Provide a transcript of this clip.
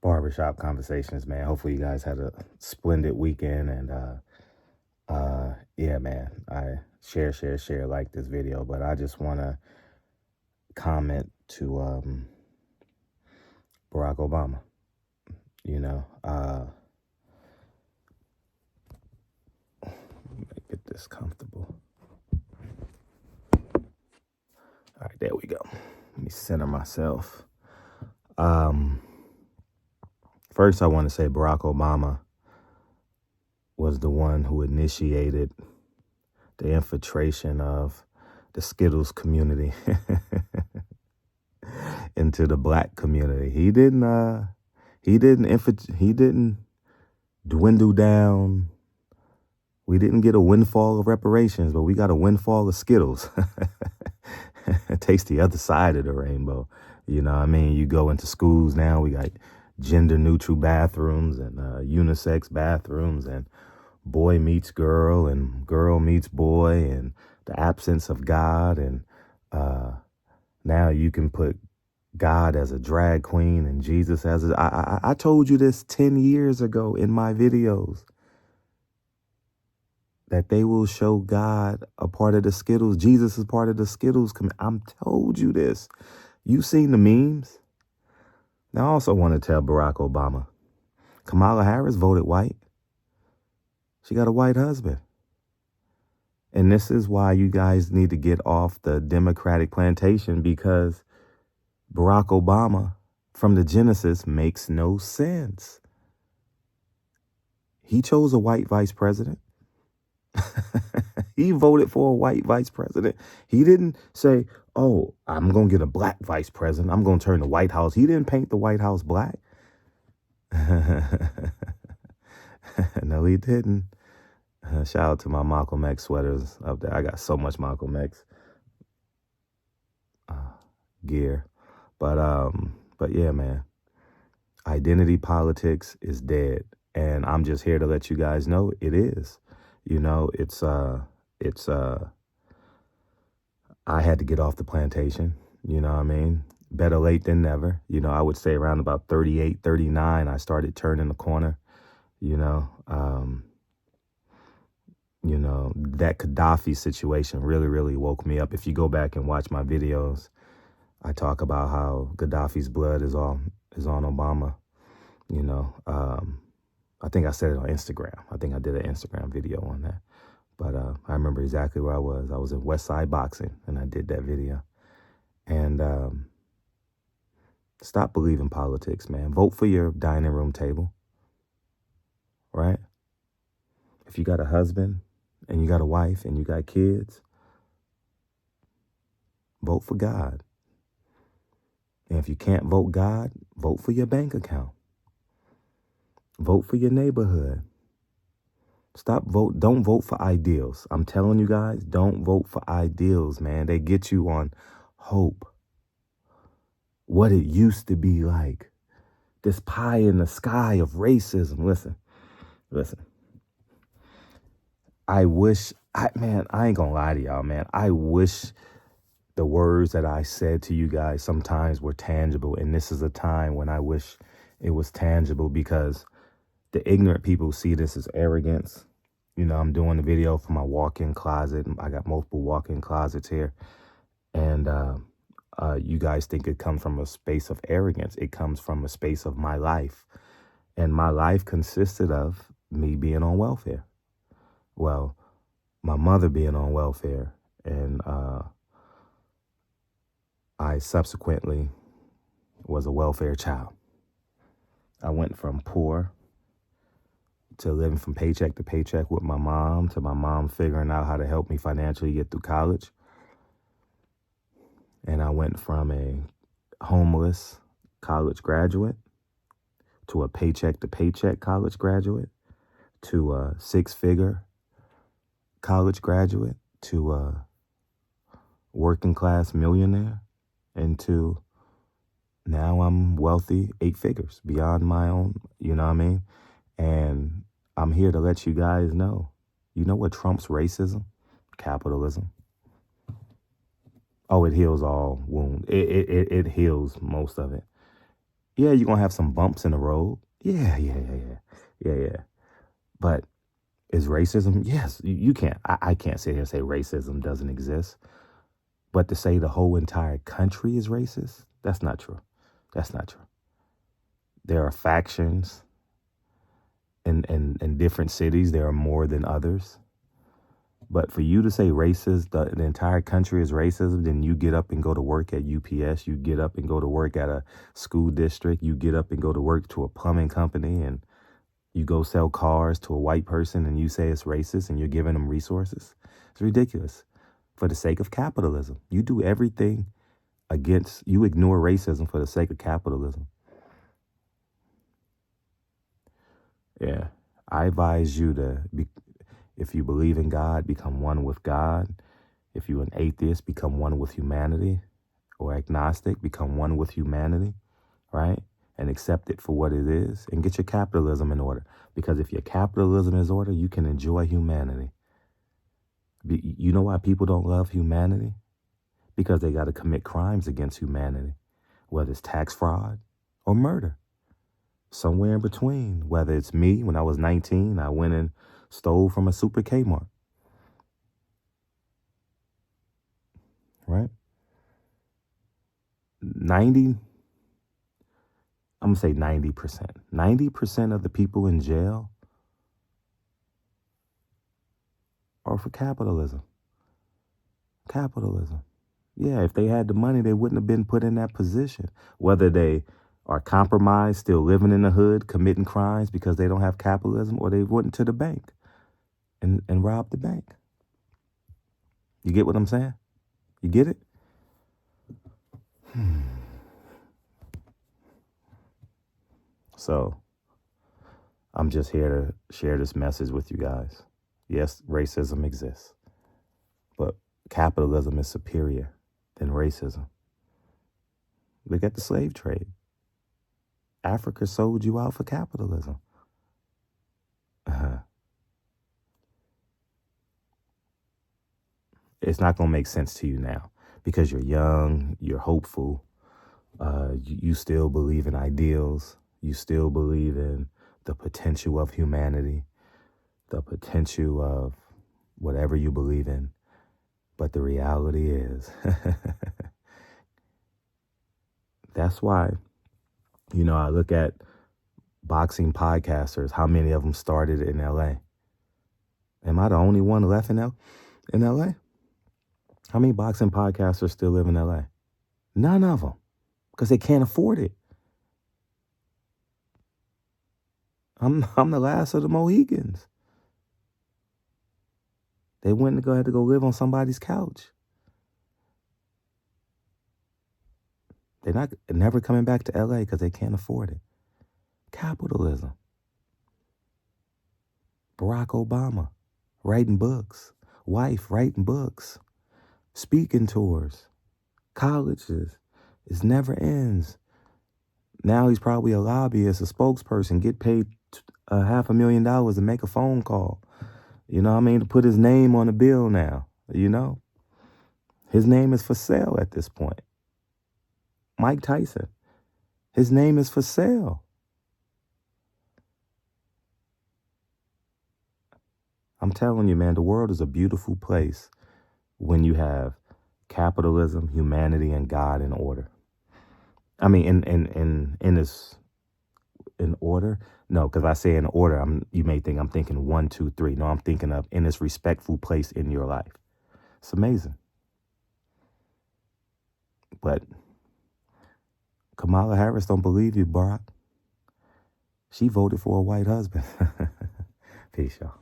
Barbershop Conversations, man. Hopefully you guys had a splendid weekend, and yeah, man, I share like this video, but I just want to comment to Barack Obama. You know, get this comfortable. All right, there we go. Let me center myself. First, I want to say Barack Obama was the one who initiated the infiltration of the Skittles community into the black community. He didn't dwindle down. We didn't get a windfall of reparations, but we got a windfall of Skittles. It takes the other side of the rainbow. You know what I mean? You go into schools now, we got gender neutral bathrooms and unisex bathrooms, and boy meets girl and girl meets boy, and the absence of God. And now you can put God as a drag queen and Jesus as a... I told you this 10 years ago in my videos, that they will show God a part of the Skittles. Jesus is part of the Skittles. I'm told you this. You seen the memes? Now, I also want to tell Barack Obama, Kamala Harris voted white. She got a white husband. And this is why you guys need to get off the Democratic plantation, because Barack Obama from the Genesis makes no sense. He chose a white vice president. He voted for a white vice president. He didn't say, oh, I'm going to get a black vice president. I'm going to turn the White House. He didn't paint the White House black. No, he didn't. Shout out to my Malcolm X sweaters up there. I got so much Malcolm X gear. But yeah, man, identity politics is dead. And I'm just here to let you guys know it is. You know, I had to get off the plantation, you know what I mean? Better late than never. You know, I would say around about 38, 39, I started turning the corner, you know. That Gaddafi situation really, really woke me up. If you go back and watch my videos, I talk about how Gaddafi's blood is on Obama, you know. I think I said it on Instagram. I think I did an Instagram video on that. But I remember exactly where I was. I was in West Side Boxing, and I did that video. And stop believing politics, man. Vote for your dining room table, right? If you got a husband and you got a wife and you got kids, vote for God. And if you can't vote God, vote for your bank account. Vote for your neighborhood. Don't vote for ideals. I'm telling you guys, don't vote for ideals, man. They get you on hope. What it used to be like. This pie in the sky of racism. Listen. I ain't gonna lie to y'all, man. I wish the words that I said to you guys sometimes were tangible. And this is a time when I wish it was tangible, because the ignorant people see this as arrogance. You know, I'm doing the video for my walk-in closet. I got multiple walk-in closets here. And you guys think it comes from a space of arrogance. It comes from a space of my life. And my life consisted of me being on welfare. Well, my mother being on welfare. And I subsequently was a welfare child. I went from poor to living from paycheck to paycheck with my mom, to my mom figuring out how to help me financially get through college. And I went from a homeless college graduate to a paycheck to paycheck college graduate, to a six-figure college graduate, to a working class millionaire, and to now I'm wealthy 8 figures beyond my own, you know what I mean? And I'm here to let you guys know, you know what trumps racism? Capitalism. Oh, it heals all wounds. It heals most of it. Yeah, you're gonna have some bumps in the road. Yeah. But is racism? Yes, you can't. I can't sit here and say racism doesn't exist. But to say the whole entire country is racist, that's not true. That's not true. There are factions in different cities. There are more than others. But for you to say racist, the entire country is racist, then you get up and go to work at UPS, you get up and go to work at a school district, you get up and go to work to a plumbing company, and you go sell cars to a white person and you say it's racist and you're giving them resources. It's ridiculous. For the sake of capitalism, you do everything you ignore racism for the sake of capitalism. Yeah. I advise you if you believe in God, become one with God. If you're an atheist, become one with humanity, or agnostic, become one with humanity, right? And accept it for what it is and get your capitalism in order. Because if your capitalism is order, you can enjoy humanity. You know why people don't love humanity? Because they got to commit crimes against humanity, whether it's tax fraud or murder. Somewhere in between, whether it's me, when I was 19, I went and stole from a super Kmart, right? 90, I'm going to say 90%. 90% of the people in jail are for capitalism. Capitalism. Yeah, if they had the money, they wouldn't have been put in that position. Whether they are compromised, still living in the hood, committing crimes because they don't have capitalism, or they went to the bank and robbed the bank. You get what I'm saying? You get it? So I'm just here to share this message with you guys. Yes, racism exists, but capitalism is superior than racism. Look at the slave trade. Africa sold you out for capitalism. It's not going to make sense to you now because you're young, you're hopeful, you still believe in ideals, you still believe in the potential of humanity, the potential of whatever you believe in. But the reality is, that's why, I look at boxing podcasters, how many of them started in LA? Am I the only one left in LA? How many boxing podcasters still live in LA? None of them, because they can't afford it. I'm the last of the Mohegans. They went to had to go live on somebody's couch. They're never coming back to LA because they can't afford it. Capitalism. Barack Obama writing books. Wife writing books. Speaking tours. Colleges. It never ends. Now he's probably a lobbyist, a spokesperson, get paid $500,000 to make a phone call. You know what I mean? To put his name on the bill now, His name is for sale at this point. Mike Tyson. His name is for sale. I'm telling you, man, the world is a beautiful place when you have capitalism, humanity, and God in order. I mean, in order? No, because I say in order, you may think I'm thinking 1, 2, 3. No, I'm thinking of in this respectful place in your life. It's amazing. But Kamala Harris don't believe you, Barack. She voted for a white husband. Peace, y'all.